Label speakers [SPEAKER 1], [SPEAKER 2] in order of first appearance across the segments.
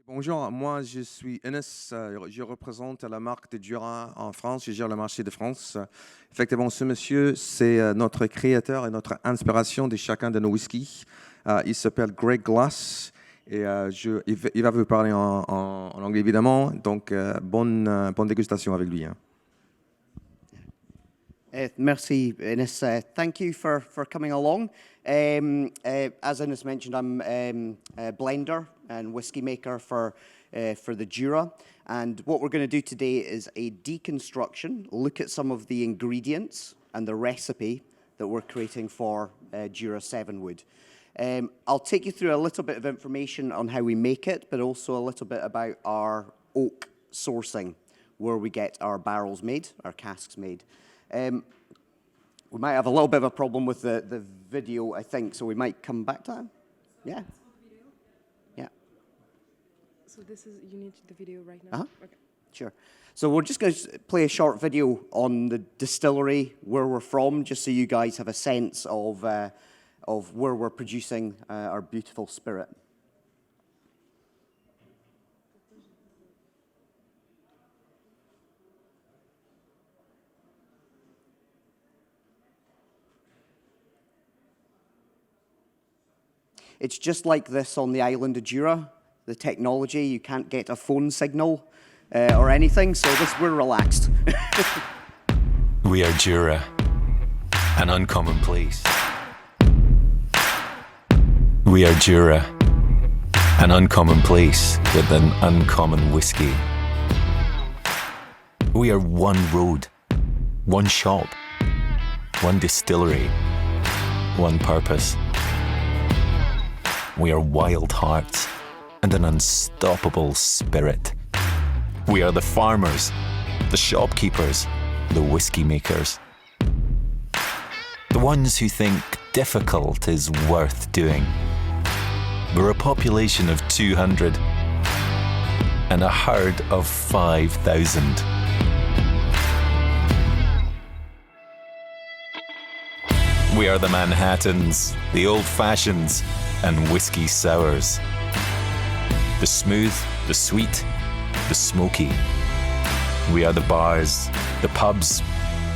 [SPEAKER 1] Bonjour, moi je suis Enes, je représente la marque de Jura en France, je gère le marché de France. Effectivement, ce monsieur, c'est notre créateur et notre inspiration de chacun de nos whiskies. Il s'appelle Gregg et il va vous parler en anglais évidemment, donc bonne dégustation avec lui. Hein.
[SPEAKER 2] Merci, Ines. Thank you for coming along. As Ines mentioned, I'm a blender and whiskey maker for the Jura. And what we're going to do today is a deconstruction, look at some of the ingredients and the recipe that we're creating for Jura 7 wood. I'll take you through a little bit of information on how we make it, but also a little bit about our oak sourcing, where we get our barrels made, our casks made. We might have a little bit of a problem with the video, I think, so we might come back to that. Yeah. Yeah.
[SPEAKER 3] So you need the video right now?
[SPEAKER 2] Uh-huh.
[SPEAKER 3] Okay.
[SPEAKER 2] Sure. So we're just going to play a short video on the distillery, where we're from, just so you guys have a sense of where we're producing our beautiful spirit. It's just like this on the island of Jura. The technology, you can't get a phone signal or anything, so we're relaxed.
[SPEAKER 4] We are Jura, an uncommon place. We are Jura, an uncommon place with an uncommon whiskey. We are one road, one shop, one distillery, one purpose. We are wild hearts and an unstoppable spirit. We are the farmers, the shopkeepers, the whiskey makers. The ones who think difficult is worth doing. We're a population of 200 and a herd of 5,000. We are the Manhattans, the Old Fashions, and whiskey sours. The smooth, the sweet, the smoky. We are the bars, the pubs,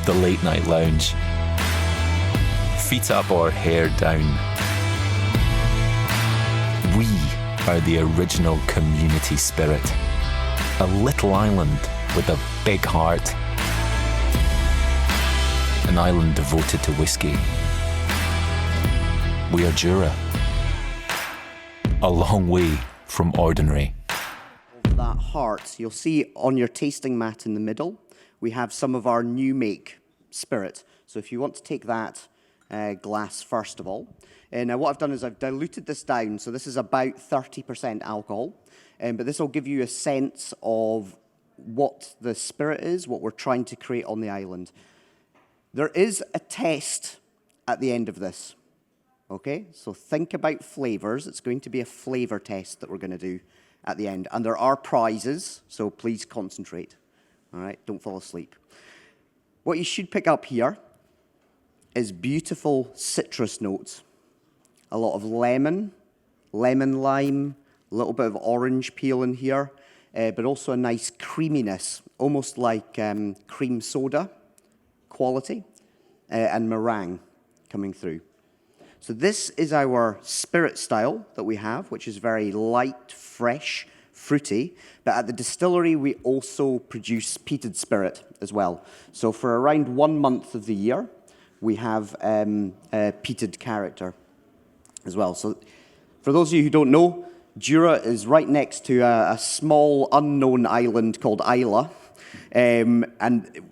[SPEAKER 4] the late night lounge. Feet up or hair down. We are the original community spirit. A little island with a big heart. An island devoted to whiskey. We are Jura. A long way from ordinary.
[SPEAKER 2] Of that heart, you'll see on your tasting mat in the middle, we have some of our new make spirit. So if you want to take that glass first of all. Now what I've done is I've diluted this down, so this is about 30% alcohol, but this will give you a sense of what the spirit is, what we're trying to create on the island. There is a test at the end of this. Okay, so think about flavors. It's going to be a flavor test that we're going to do at the end. And there are prizes, so please concentrate. All right, don't fall asleep. What you should pick up here is beautiful citrus notes. A lot of lemon lime, a little bit of orange peel in here, but also a nice creaminess, almost like cream soda quality, and meringue coming through. So this is our spirit style that we have, which is very light, fresh, fruity. But at the distillery, we also produce peated spirit as well. So for around 1 month of the year, we have a peated character as well. So for those of you who don't know, Jura is right next to a small unknown island called Isla. And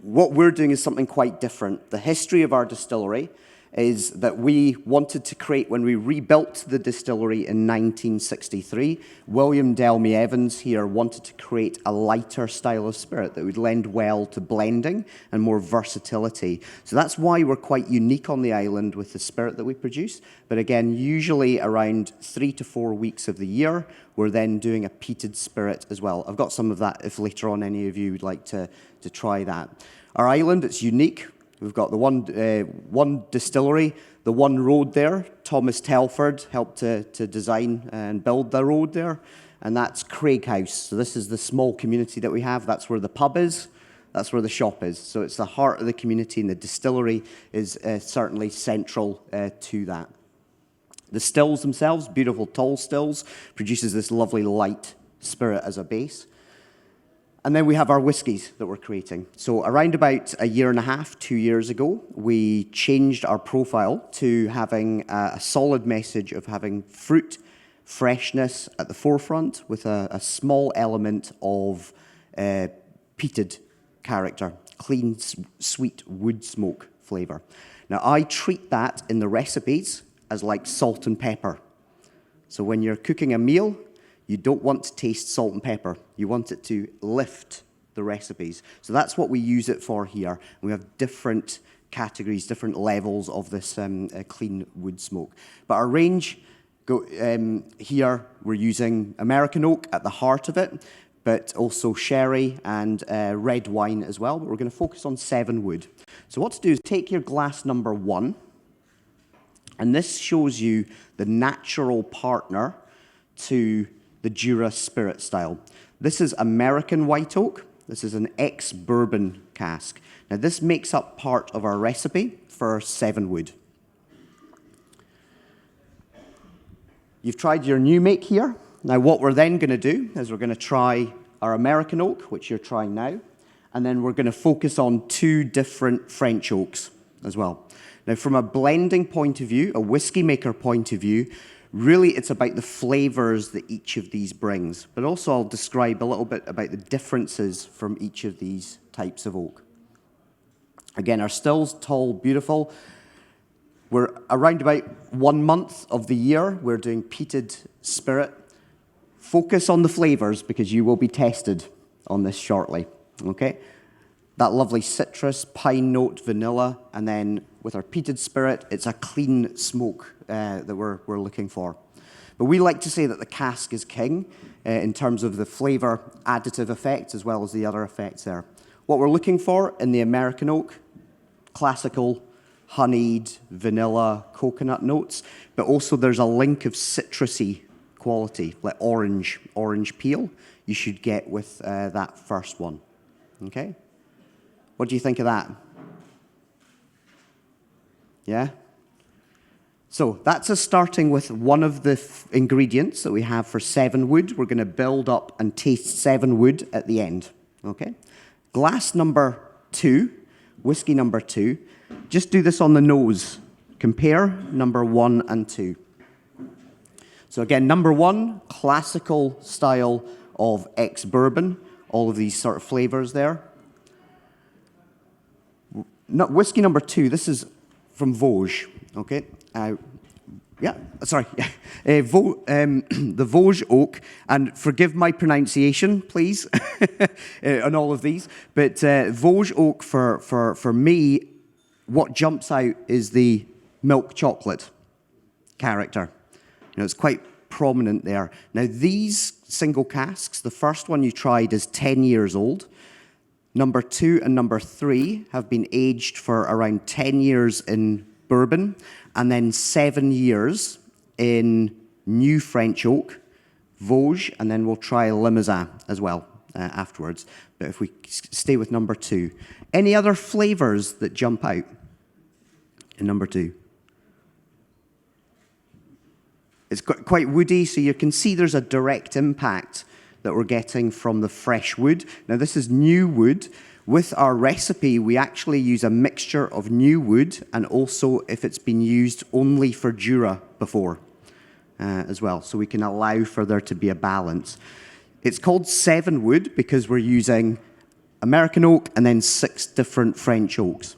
[SPEAKER 2] what we're doing is something quite different. The history of our distillery is that we wanted to create, when we rebuilt the distillery in 1963, William Delmy Evans here wanted to create a lighter style of spirit that would lend well to blending and more versatility. So that's why we're quite unique on the island with the spirit that we produce. But again, usually around 3 to 4 weeks of the year, we're then doing a peated spirit as well. I've got some of that if later on any of you would like to try that. Our island, it's unique. We've got the one distillery, the one road there. Thomas Telford helped to design and build the road there. and that's Craig House. So this is the small community that we have. That's where the pub is. That's where the shop is. So it's the heart of the community, and the distillery is certainly central to that. The stills themselves, beautiful tall stills, produces this lovely light spirit as a base. And then we have our whiskies that we're creating. So around about a year and a half, 2 years ago, we changed our profile to having a solid message of having fruit, freshness at the forefront with a small element of peated character, clean, sweet wood smoke flavour. Now, I treat that in the recipes as like salt and pepper. So when you're cooking a meal, you don't want to taste salt and pepper. You want it to lift the recipes. So that's what we use it for here. We have different categories, different levels of this clean wood smoke. But our range, here we're using American oak at the heart of it, but also sherry and red wine as well. But we're going to focus on 7 wood. So what to do is take your glass number 1, and this shows you the natural partner to the Jura spirit style. This is American white oak. This is an ex-bourbon cask. Now this makes up part of our recipe for 7 wood. You've tried your new make here. Now what we're then going to do is we're going to try our American oak, which you're trying now, and then we're going to focus on 2 different French oaks as well. Now from a blending point of view, a whiskey maker point of view, really it's about the flavors that each of these brings, but also I'll describe a little bit about the differences from each of these types of oak. Again, our stills, tall, beautiful. We're around about 1 month of the year, we're doing peated spirit. Focus on the flavors because you will be tested on this shortly, okay? That lovely citrus, pine note, vanilla, and then with our peated spirit, it's a clean smoke that we're looking for. But we like to say that the cask is king in terms of the flavor additive effects as well as the other effects there. What we're looking for in the American oak, classical, honeyed, vanilla, coconut notes, but also there's a link of citrusy quality, like orange peel, you should get with that first one, okay? What do you think of that? Yeah? So that's us starting with one of the ingredients that we have for 7 wood. We're going to build up and taste 7 wood at the end, okay? Glass number 2, whiskey number 2. Just do this on the nose. Compare number 1 and 2. So again, number 1, classical style of ex-bourbon. All of these sort of flavors there. Whiskey number 2, this is from Vosges, okay? The Vosges oak, and forgive my pronunciation, please, on all of these, but Vosges oak, for me, what jumps out is the milk chocolate character. You know, it's quite prominent there. Now, these single casks, the first one you tried is 10 years old. Number 2 and number 3 have been aged for around 10 years in bourbon, and then 7 years in new French oak, Vosges, and then we'll try Limousin as well afterwards. But if we stay with number 2. Any other flavors that jump out in number 2? It's quite woody, so you can see there's a direct impact that we're getting from the fresh wood. Now this is new wood. With our recipe, we actually use a mixture of new wood and also if it's been used only for Jura before as well. So we can allow for there to be a balance. It's called 7 wood because we're using American oak and then 6 different French oaks.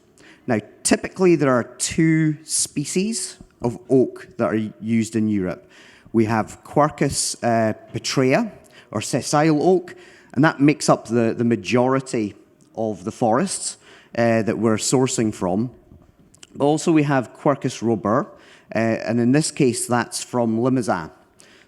[SPEAKER 2] Now, typically there are 2 species of oak that are used in Europe. We have Quercus petraea, or sessile oak, and that makes up the majority of the forests that we're sourcing from. But also we have Quercus robur, and in this case that's from Limousin.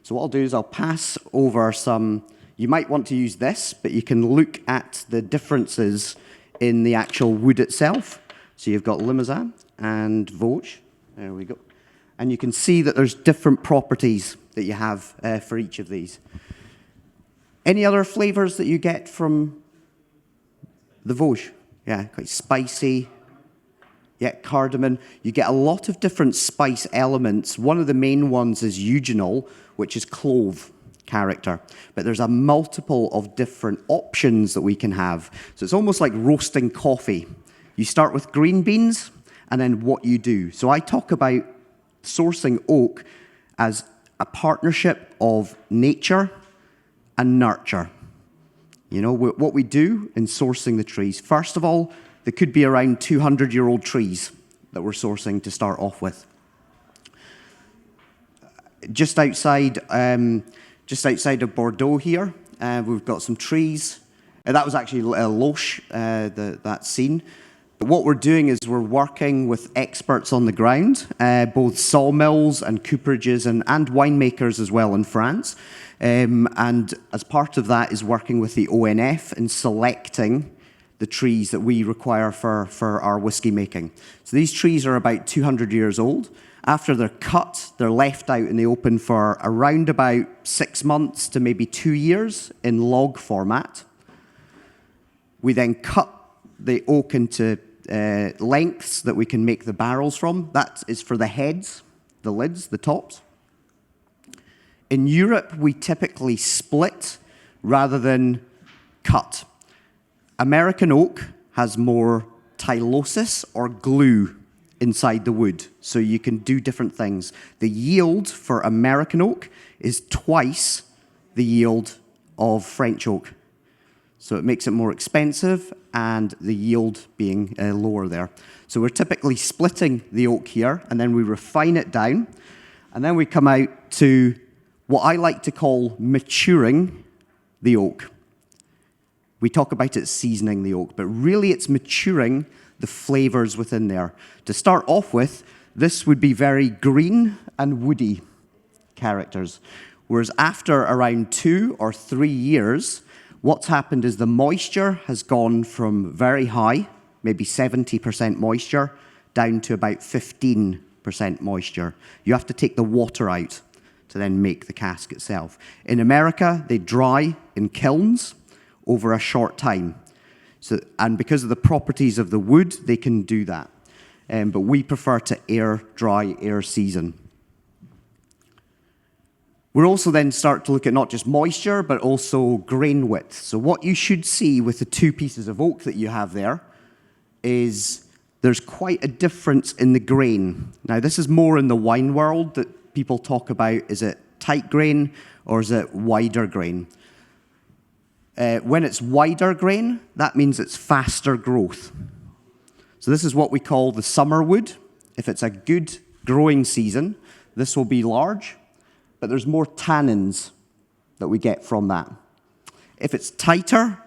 [SPEAKER 2] So what I'll do is I'll pass over some, you might want to use this, but you can look at the differences in the actual wood itself. So you've got Limousin and Vosges, there we go. And you can see that there's different properties that you have for each of these. Any other flavors that you get from the Vosges? Yeah, quite spicy. Yeah, cardamom. You get a lot of different spice elements. One of the main ones is eugenol, which is clove character. But there's a multiple of different options that we can have. So it's almost like roasting coffee. You start with green beans, and then what you do. So I talk about sourcing oak as a partnership of nature and nurture. You know, what we do in sourcing the trees. First of all, there could be around 200-year-old trees that we're sourcing to start off with. Just outside of Bordeaux here, we've got some trees. That was actually Loche, that scene. But what we're doing is we're working with experts on the ground, both sawmills and cooperages and winemakers as well in France. And as part of that is working with the ONF and selecting the trees that we require for our whiskey making. So these trees are about 200 years old. After they're cut, they're left out in the open for around about 6 months to maybe 2 years in log format. We then cut the oak into lengths that we can make the barrels from. That is for the heads, the lids, the tops. In Europe, we typically split rather than cut. American oak has more tylosis or glue inside the wood, so you can do different things. The yield for American oak is twice the yield of French oak. So it makes it more expensive and the yield being lower there. So we're typically splitting the oak here and then we refine it down and then we come out to what I like to call maturing the oak. We talk about it seasoning the oak, but really it's maturing the flavors within there. To start off with, this would be very green and woody characters. Whereas after around 2 or 3 years, what's happened is the moisture has gone from very high, maybe 70% moisture, down to about 15% moisture. You have to take the water out to then make the cask itself. In America, they dry in kilns over a short time. And because of the properties of the wood, they can do that. But we prefer to dry, air season. We'll also then start to look at not just moisture, but also grain width. So what you should see with the 2 pieces of oak that you have there is there's quite a difference in the grain. Now, this is more in the wine world that people talk about, is it tight grain or is it wider grain? When it's wider grain, that means it's faster growth. So this is what we call the summer wood. If it's a good growing season, this will be large, but there's more tannins that we get from that. If it's tighter,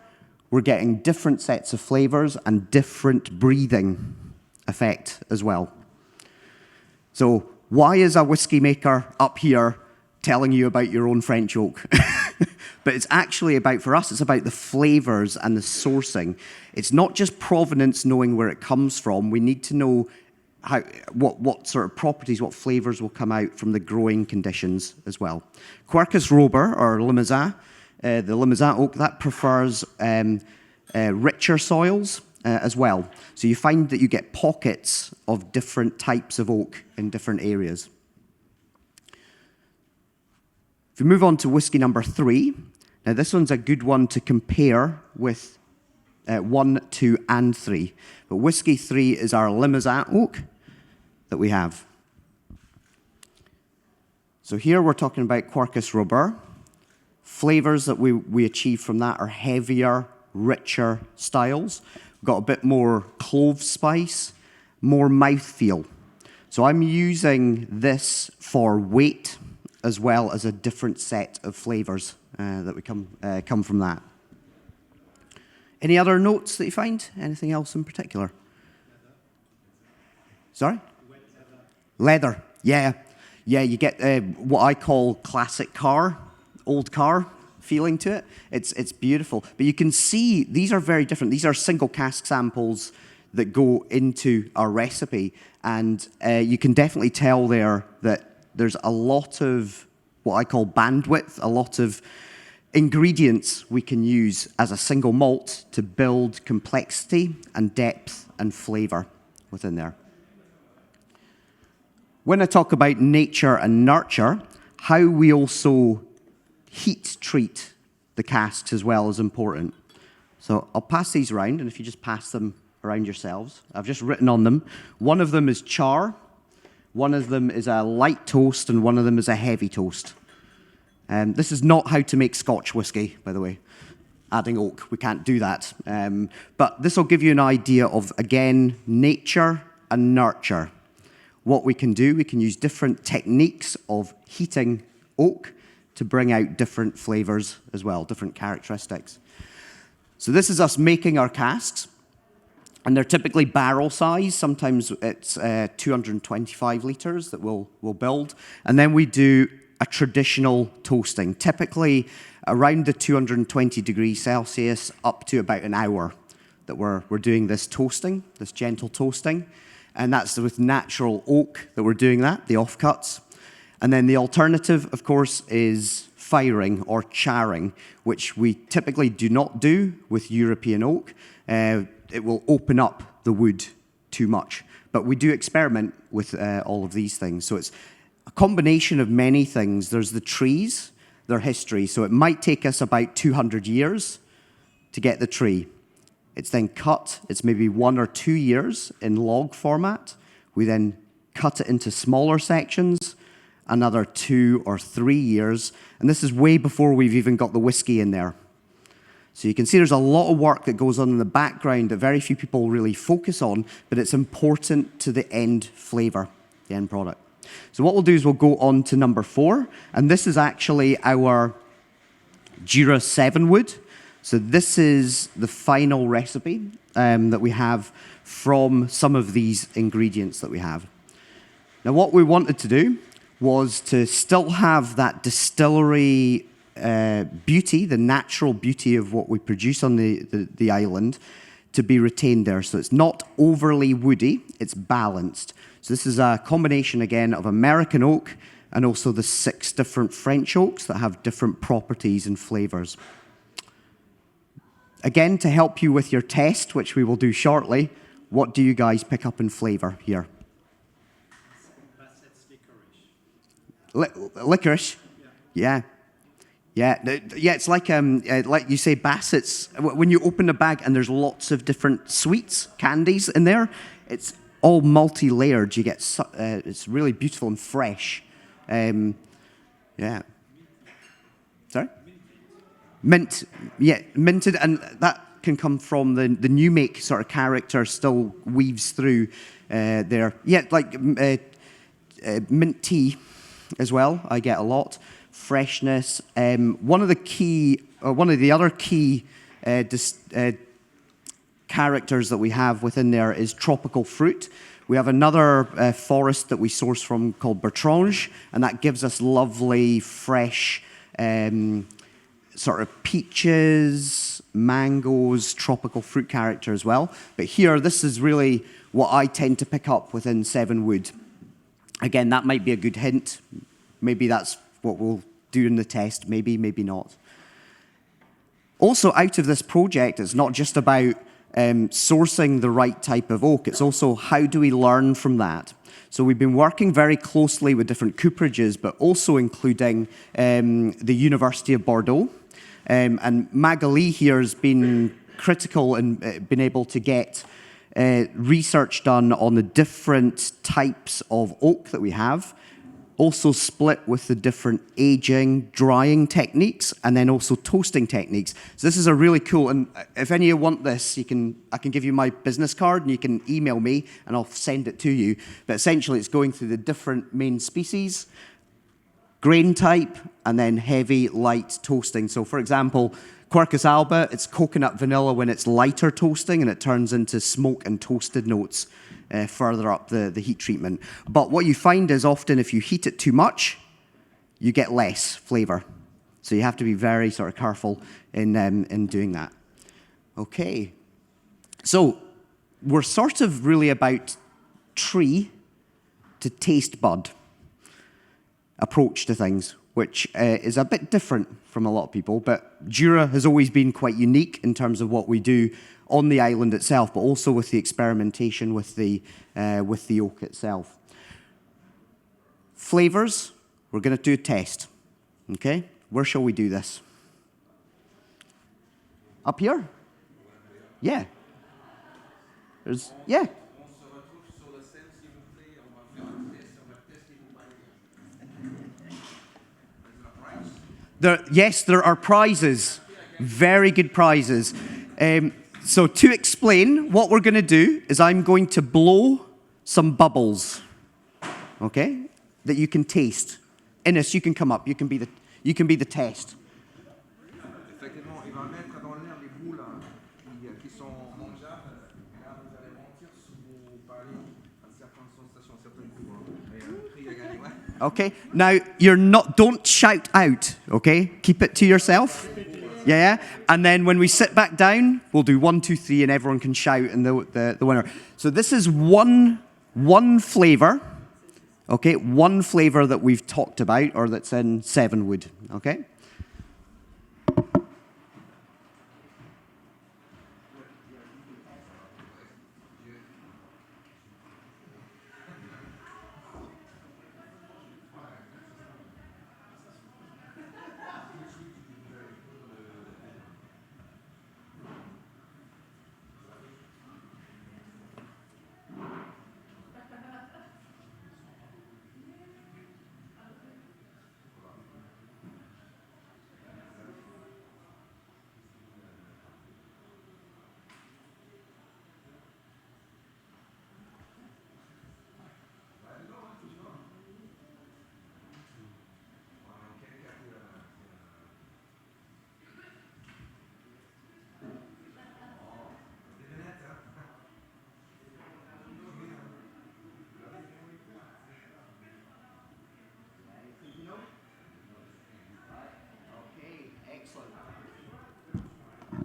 [SPEAKER 2] we're getting different sets of flavors and different breathing effect as well. So why is a whiskey maker up here telling you about your own French oak? But it's actually about, for us, it's about the flavors and the sourcing. It's not just provenance, knowing where it comes from. We need to know what sort of properties, what flavors will come out from the growing conditions as well. Quercus robur, or Limousin, the Limousin oak, that prefers richer soils as well. So you find that you get pockets of different types of oak in different areas. If we move on to whiskey number 3, now this one's a good one to compare with 1, 2, and 3. But whiskey 3 is our Limousin oak that we have. So here we're talking about Quercus robur. Flavors that we achieve from that are heavier, richer styles. We've got a bit more clove spice, more mouthfeel. So I'm using this for weight as well as a different set of flavors that we come from that. Any other notes that you find? Anything else in particular? Sorry? Leather. Yeah. Yeah, you get what I call classic car, old car feeling to it. It's beautiful. But you can see these are very different. These are single cask samples that go into our recipe. And you can definitely tell there that there's a lot of what I call bandwidth, a lot of ingredients we can use as a single malt to build complexity and depth and flavor within there. When I talk about nature and nurture, how we also heat treat the casks as well is important. So I'll pass these around, and if you just pass them around yourselves, I've just written on them. One of them is char, one of them is a light toast, and one of them is a heavy toast. This is not how to make Scotch whiskey, by the way. Adding oak, we can't do that. But this will give you an idea of, again, nature and nurture. What we can do, we can use different techniques of heating oak to bring out different flavors as well, different characteristics. So this is us making our casks, and they're typically barrel size. Sometimes it's 225 litres that we'll build. And then we do a traditional toasting, typically around the 220 degrees Celsius up to about an hour that we're doing this toasting, this gentle toasting. And that's with natural oak that we're doing that, the offcuts. And then the alternative, of course, is firing or charring, which we typically do not do with European oak. It will open up the wood too much. But we do experiment with all of these things. So it's a combination of many things. There's the trees, their history. So it might take us about 200 years to get the tree. It's then cut. It's maybe 1 or 2 years in log format. We then cut it into smaller sections, another 2 or 3 years. And this is way before we've even got the whiskey in there. So you can see there's a lot of work that goes on in the background that very few people really focus on, but it's important to the end flavor, the end product. So what we'll do is we'll go on to number 4, and this is actually our Jura 7 wood. So this is the final recipe that we have from some of these ingredients that we have. Now what we wanted to do was to still have that distillery beauty, the natural beauty of what we produce on the island, to be retained there. So it's not overly woody, it's balanced. So this is a combination, again, of American oak and also the 6 different French oaks that have different properties and flavors. Again, to help you with your test, which we will do shortly, what do you guys pick up in flavor here? Licorice? Yeah. Yeah, it's like you say, Bassett's. When you open the bag and there's lots of different sweets, candies in there, it's all multi-layered. You get it's really beautiful and fresh. Yeah. Sorry? Mint. Yeah, minted, and that can come from the new make sort of character still weaves through there. Yeah, like mint tea as well. I get a lot. Freshness. One of the other key characters that we have within there is tropical fruit. We have another forest that we source from called Bertrange, and that gives us lovely, fresh, sort of peaches, mangoes, tropical fruit character as well. But here, this is really what I tend to pick up within 7 Wood. Again, that might be a good hint. Maybe that's what we'll do in the test. Maybe, maybe not. Also, out of this project, it's not just about sourcing the right type of oak. It's also how do we learn from that? So we've been working very closely with different cooperages, but also including the University of Bordeaux. And Magali here has been critical and been able to get research done on the different types of oak that we have, also split with the different aging, drying techniques, and then also toasting techniques. So this is a really cool, and if any of you want this, I can give you my business card, and you can email me, and I'll send it to you. But essentially, it's going through the different main species, grain type, and then heavy, light toasting. So for example, Quercus alba, it's coconut vanilla when it's lighter toasting, and it turns into smoke and toasted notes further up the heat treatment. But what you find is often if you heat it too much, you get less flavor. So you have to be very sort of careful in doing that. Okay. So we're sort of really about tree to taste bud approach to things. which is a bit different from a lot of people, but Jura has always been quite unique in terms of what we do on the island itself, but also with the experimentation with the oak itself. Flavors, we're going to do a test, okay? Where shall we do this? Up here? Yeah. Yeah. Yes, there are prizes. Very good prizes. So to explain, what we're going to do is I'm going to blow some bubbles, okay, that you can taste. Innes, you can come up. You can be the test.
[SPEAKER 1] Effectivement, il va mettre dans l'air les boules qui sont mangeables. Et là, vous allez mentir si vous parlez à certaines sensations, certains goûts. Et prix à gagner, ouais.
[SPEAKER 2] Okay. Now don't shout out. Okay. Keep it to yourself. Yeah. And then when we sit back down, we'll do 1, 2, 3, and everyone can shout, and the winner. So this is one flavor. Okay, one flavor that we've talked about, or that's in 7 wood. Okay.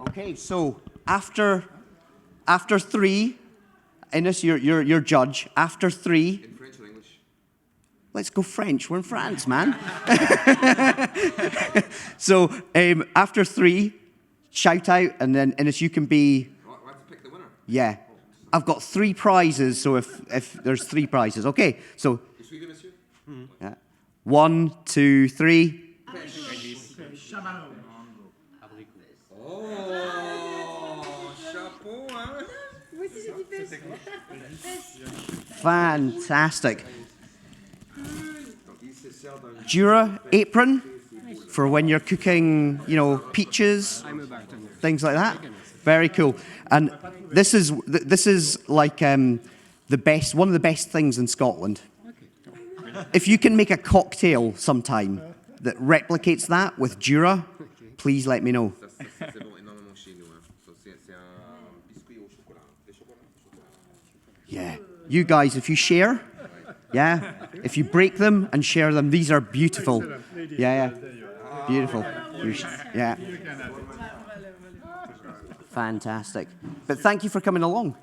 [SPEAKER 2] Okay, so after 3, Innes, you're judge. After 3,
[SPEAKER 1] In French or English?
[SPEAKER 2] let's go French. We're in France, man. So after 3, shout out, and then Innes, you can be.
[SPEAKER 1] Well, I have to pick the winner.
[SPEAKER 2] Yeah, I've got 3 prizes. So if there's 3 prizes, okay. So
[SPEAKER 1] Vous suivez, monsieur?
[SPEAKER 2] yeah. 1, 2, 3.
[SPEAKER 1] Oh, chapeau, hein?
[SPEAKER 2] Fantastic. Jura apron for when you're cooking, peaches, things like that. Very cool. And this is like one of the best things in Scotland. If you can make a cocktail sometime that replicates that with Jura, please let me know.
[SPEAKER 1] Ça, c'est bon énormément chez nous. Hein. C'est un biscuit au chocolat. Des chocolats.
[SPEAKER 2] Yeah. You guys, if you share, yeah, if you break them and share them, these are beautiful. Yeah. Beautiful. Yeah. Fantastic. But thank you for coming along.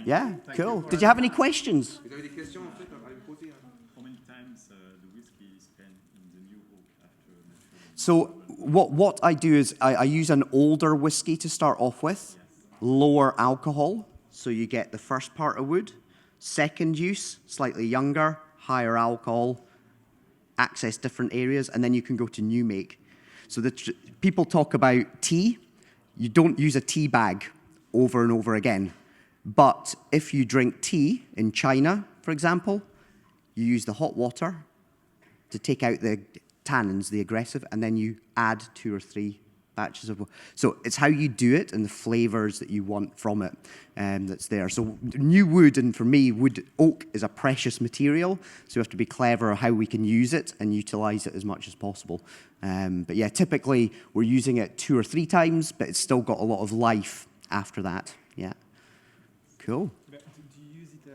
[SPEAKER 2] Yeah, cool. Did you have any questions?
[SPEAKER 1] Vous avez des questions en fait à lui poser?
[SPEAKER 5] How many times the whiskey is spent in the new oak after maturing?
[SPEAKER 2] So what I do is I use an older whiskey to start off with, lower alcohol, so you get the first part of wood. Second use, slightly younger, higher alcohol, access different areas, and then you can go to new make. So people talk about tea. You don't use a tea bag over and over again. But if you drink tea in China, for example, you use the hot water to take out the tannins, the aggressive, and then you add 2 or 3 batches of. So it's how you do it and the flavors that you want from it that's there. So new wood, and for me, oak is a precious material, so we have to be clever how we can use it and utilize it as much as possible. But yeah, typically we're using it 2 or 3 times, but it's still got a lot of life after that. Yeah. Cool.
[SPEAKER 6] But do you use it?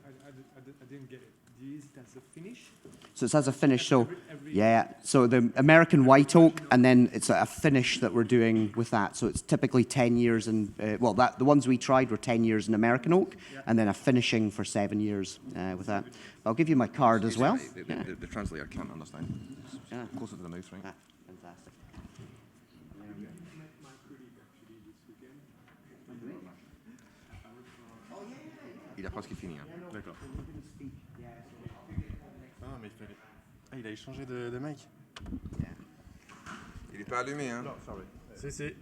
[SPEAKER 6] I didn't get it. This as a finish.
[SPEAKER 2] So it's as a finish. So, yeah. So the American white oak, and then it's a finish that we're doing with that. So it's typically 10 years, and the ones we tried were 10 years in American oak, and then a finishing for 7 years with that. I'll give you my card as well.
[SPEAKER 1] The translator can't understand.
[SPEAKER 2] Yeah.
[SPEAKER 1] Closer to the mouth, right?
[SPEAKER 2] Ah, fantastic.
[SPEAKER 1] Il a presque fini. Hein.
[SPEAKER 6] D'accord. Ah, mais il fallait... Ah, il a échangé de mic.
[SPEAKER 1] Il n'est pas allumé. Hein.
[SPEAKER 6] Non, sorry. C'est...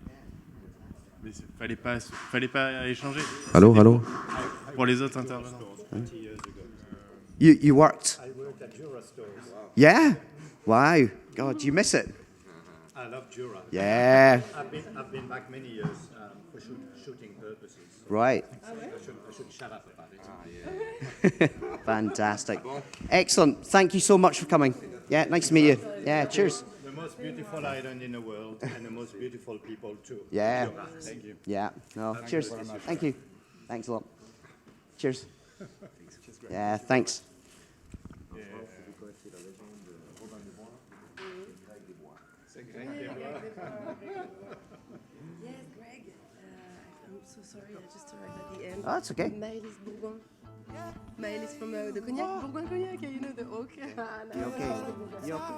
[SPEAKER 6] Mais fallait pas échanger.
[SPEAKER 1] Allô, allô.
[SPEAKER 6] Pour les autres intervenants.
[SPEAKER 2] You worked?
[SPEAKER 7] I worked at Jura stores.
[SPEAKER 2] Yeah. Wow. God, do you miss it?
[SPEAKER 7] I love Jura.
[SPEAKER 2] Yeah.
[SPEAKER 7] I've been back many years for shooting purposes. So
[SPEAKER 2] Right.
[SPEAKER 7] I should shut up about it.
[SPEAKER 2] Fantastic. Excellent. Thank you so much for coming. Yeah, nice to meet you. Yeah, cheers.
[SPEAKER 7] The most beautiful island in the world and the most beautiful people too.
[SPEAKER 2] Yeah.
[SPEAKER 7] Jura. Thank you.
[SPEAKER 2] Yeah. No. Cheers. Thank you. Thanks a lot. Cheers. Yeah. Thanks.
[SPEAKER 3] Yes, Greg. I'm so sorry, I just arrived at the end.
[SPEAKER 2] Oh, that's okay.
[SPEAKER 3] Maëlys Bourgoin. Maëlys from the Cognac, Bourgoin Cognac, you know, the oak.
[SPEAKER 2] You okay? You okay?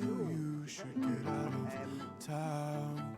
[SPEAKER 8] You should get out of town.